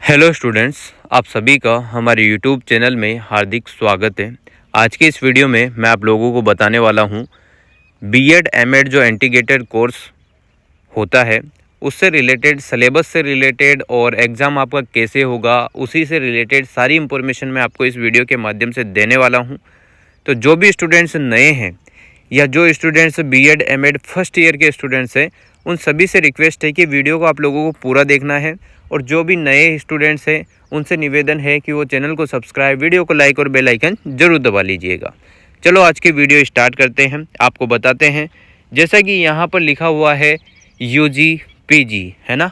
Hello students, आप सभी का हमारे यूट्यूब चैनल में हार्दिक स्वागत है। आज के इस वीडियो में मैं आप लोगों को बताने वाला हूं बीएड एमएड जो इंटीग्रेटेड कोर्स होता है उससे रिलेटेड, सिलेबस से रिलेटेड और एग्ज़ाम आपका कैसे होगा उसी से रिलेटेड सारी इन्फॉर्मेशन मैं आपको इस वीडियो के माध्यम से देने वाला हूं। तो जो भी स्टूडेंट्स नए हैं या जो students BEd MEd first year के स्टूडेंट्स हैं, उन सभी से रिक्वेस्ट है कि वीडियो को आप लोगों को पूरा देखना है। और जो भी नए स्टूडेंट्स हैं उनसे निवेदन है कि वो चैनल को सब्सक्राइब, वीडियो को लाइक और बेल आइकन जरूर दबा लीजिएगा। चलो आज की वीडियो स्टार्ट करते हैं। आपको बताते हैं, जैसा कि यहाँ पर लिखा हुआ है यूजी पीजी, है ना।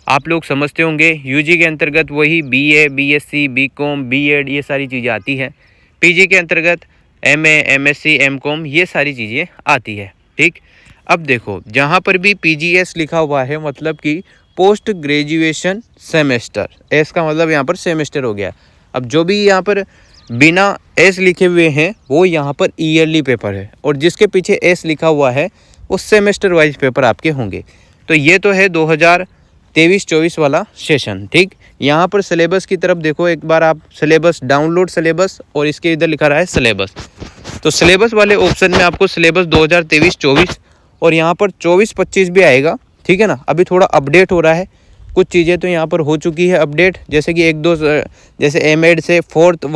आप लोग समझते होंगे यूजी के अंतर्गत वही बीए, बीएससी, बीकॉम, बीएड ये सारी चीज़ें आती है। पीजी के अंतर्गत एमए, एमएससी, एमकॉम ये सारी चीज़ें आती है। ठीक, अब देखो जहाँ पर भी पीजीएस लिखा हुआ है मतलब कि पोस्ट ग्रेजुएशन सेमेस्टर, एस का मतलब यहाँ पर सेमेस्टर हो गया। अब जो भी यहाँ पर बिना एस लिखे हुए हैं वो यहाँ पर ईयरली पेपर है, और जिसके पीछे एस लिखा हुआ है वो सेमेस्टर वाइज पेपर आपके होंगे। तो ये तो है 2023-24 वाला सेशन। ठीक, यहाँ पर सिलेबस की तरफ देखो एक बार आप, सिलेबस, डाउनलोड सिलेबस, और इसके इधर लिखा रहा है सिलेबस। तो सिलेबस वाले ऑप्शन में आपको सिलेबस 2023-24 और यहाँ पर 24-25 भी आएगा। ठीक है ना। अभी थोड़ा अपडेट हो रहा है, कुछ चीज़ें तो यहाँ पर हो चुकी है अपडेट, जैसे कि एक दो, जैसे एमएड से फोर्थ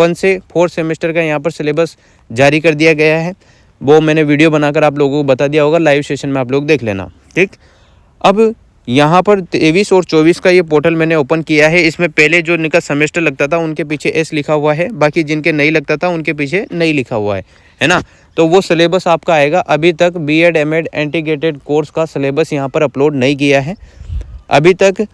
सेमेस्टर का यहाँ पर सिलेबस जारी कर दिया गया है। वो मैंने वीडियो बनाकर आप लोगों को बता दिया होगा, लाइव सेशन में आप लोग देख लेना। ठीक, अब यहाँ पर 23 और 24 का ये पोर्टल मैंने ओपन किया है। इसमें पहले जो इनका सेमेस्टर लगता था उनके पीछे एस लिखा हुआ है, बाकी जिनके नहीं लगता था उनके पीछे नहीं लिखा हुआ है ना। तो वो सिलेबस आपका आएगा। अभी तक बीएड एमएड इंटीग्रेटेड कोर्स का सिलेबस यहाँ पर अपलोड नहीं किया है अभी तक।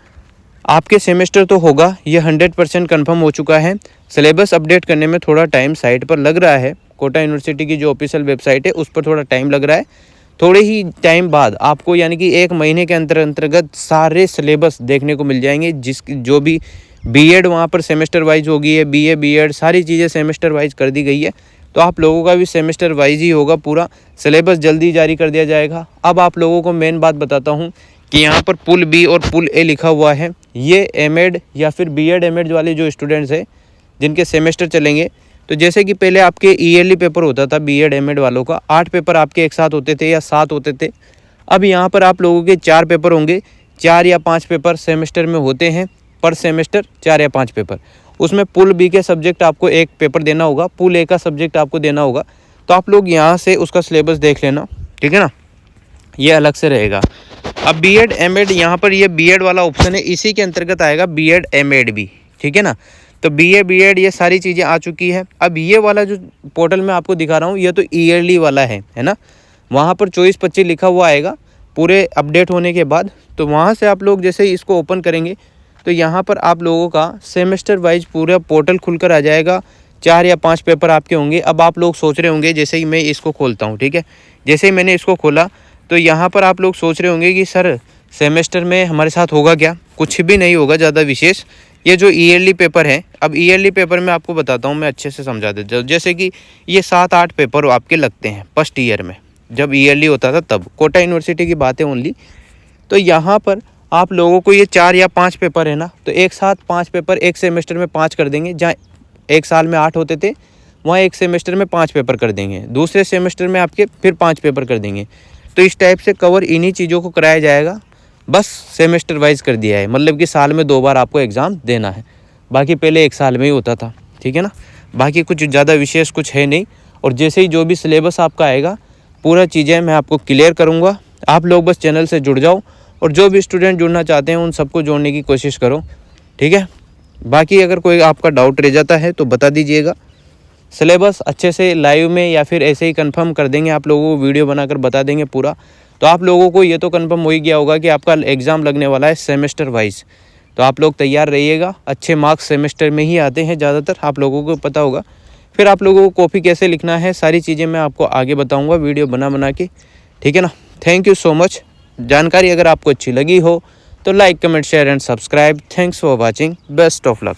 आपके सेमेस्टर तो होगा, ये 100% कन्फर्म हो चुका है। सिलेबस अपडेट करने में थोड़ा टाइम साइट पर लग रहा है। कोटा यूनिवर्सिटी की जो ऑफिशियल वेबसाइट है उस पर थोड़ा टाइम लग रहा है। थोड़े ही टाइम बाद आपको, यानी कि 1 महीने के अंतर्गत सारे सिलेबस देखने को मिल जाएंगे। जो भी बीएड वहाँ पर सेमेस्टर वाइज होगी है, बीए बीएड सारी चीज़ें सेमेस्टर वाइज कर दी गई है। तो आप लोगों का भी सेमेस्टर वाइज ही होगा, पूरा सिलेबस जल्दी जारी कर दिया जाएगा। अब आप लोगों को मेन बात बताता हूँ कि यहाँ पर पुल बी और पुल ए लिखा हुआ है। ये एमएड या फिर बीएड एमएड वाले जो स्टूडेंट्स हैं जिनके सेमेस्टर चलेंगे, तो जैसे कि पहले आपके ईयरली पेपर होता था बीएड एमएड वालों का, 8 पेपर आपके एक साथ होते थे या 7 होते थे। अब यहाँ पर आप लोगों के 4 पेपर होंगे, 4 या 5 पेपर सेमेस्टर में होते हैं, पर सेमेस्टर 4 या 5 पेपर। उसमें पुल बी के सब्जेक्ट आपको 1 पेपर देना होगा, पुल ए का सब्जेक्ट आपको देना होगा। तो आप लोग यहाँ से उसका सिलेबस देख लेना, ठीक है ना, ये अलग से रहेगा। अब बीएड एमएड यहाँ पर ये बीएड वाला ऑप्शन है, इसी के अंतर्गत आएगा बीएड एमएड भी, ठीक है ना। तो बीए बीएड ये सारी चीज़ें आ चुकी है। अब ये वाला जो पोर्टल मैं आपको दिखा रहा हूँ ये तो ईयरली वाला है ना। वहाँ पर 24-25 लिखा हुआ आएगा पूरे अपडेट होने के बाद। तो वहाँ से आप लोग जैसे ही इसको ओपन करेंगे तो यहाँ पर आप लोगों का सेमेस्टर वाइज पूरा पोर्टल खुलकर आ जाएगा। 4 या 5 पेपर आपके होंगे। अब आप लोग सोच रहे होंगे, जैसे ही मैं इसको खोलता हूँ, ठीक है, जैसे ही मैंने इसको खोला तो यहाँ पर आप लोग सोच रहे होंगे कि सर सेमेस्टर में हमारे साथ होगा क्या। कुछ भी नहीं होगा ज़्यादा विशेष। ये जो ईयरली पेपर है, अब ईयरली पेपर में आपको बताता हूँ, मैं अच्छे से समझा देता हूँ। जैसे कि ये 7-8 पेपर आपके लगते हैं फर्स्ट ईयर में, जब ईयरली होता था तब, कोटा यूनिवर्सिटी की बात है ओनली। तो यहाँ पर आप लोगों को ये 4 या 5 पेपर है ना, तो एक साथ 5 पेपर एक सेमेस्टर में 5 कर देंगे। जहाँ एक साल में 8 होते थे वहाँ एक सेमेस्टर में 5 पेपर कर देंगे, दूसरे सेमेस्टर में आपके फिर 5 पेपर कर देंगे। तो इस टाइप से कवर इन्हीं चीज़ों को कराया जाएगा। बस सेमेस्टर वाइज कर दिया है, मतलब कि साल में 2 बार आपको एग्ज़ाम देना है। बाकी पहले एक साल में ही होता था, ठीक है ना। बाकी कुछ ज़्यादा विशेष कुछ है नहीं। और जैसे ही जो भी सिलेबस आपका आएगा पूरा चीज़ें मैं आपको क्लियर करूँगा। आप लोग बस चैनल से जुड़ जाओ, और जो भी स्टूडेंट जुड़ना चाहते हैं उन सबको जोड़ने की कोशिश करो, ठीक है। बाकी अगर कोई आपका डाउट रह जाता है तो बता दीजिएगा। सिलेबस अच्छे से लाइव में या फिर ऐसे ही कंफर्म कर देंगे, आप लोगों को वीडियो बनाकर बता देंगे पूरा। तो आप लोगों को ये तो कंफर्म हो ही गया होगा कि आपका एग्ज़ाम लगने वाला है सेमेस्टर वाइज। तो आप लोग तैयार रहिएगा। अच्छे मार्क्स सेमेस्टर में ही आते हैं ज़्यादातर, आप लोगों को पता होगा। फिर आप लोगों को कॉपी कैसे लिखना है सारी चीज़ें मैं आपको आगे बताऊँगा वीडियो बना के, ठीक है ना। Thank you so much. जानकारी अगर आपको अच्छी लगी हो तो like, comment, share and subscribe. Thanks for watching. Best of luck.